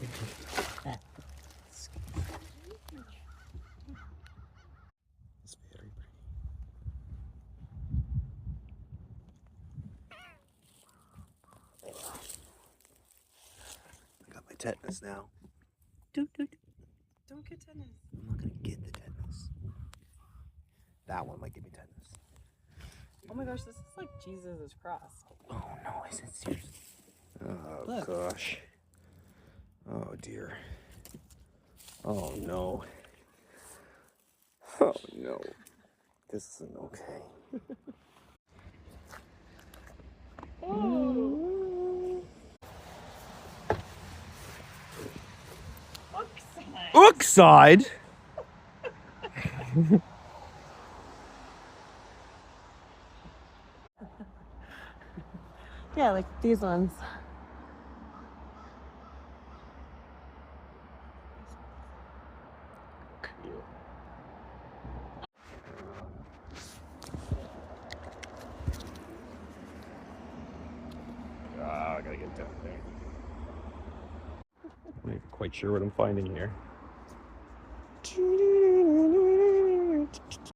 It's very pretty. I got my tetanus now. Don't get tetanus. I'm not gonna get the tetanus. That one might give me tetanus. Oh my gosh, this is like Jesus' cross. Oh no, is it serious? Oh Look. gosh. Oh dear. Oh no. Oh no. This isn't okay. Oh. Oxide? Yeah, like these ones. I gotta get down there. I'm not quite sure what I'm finding here.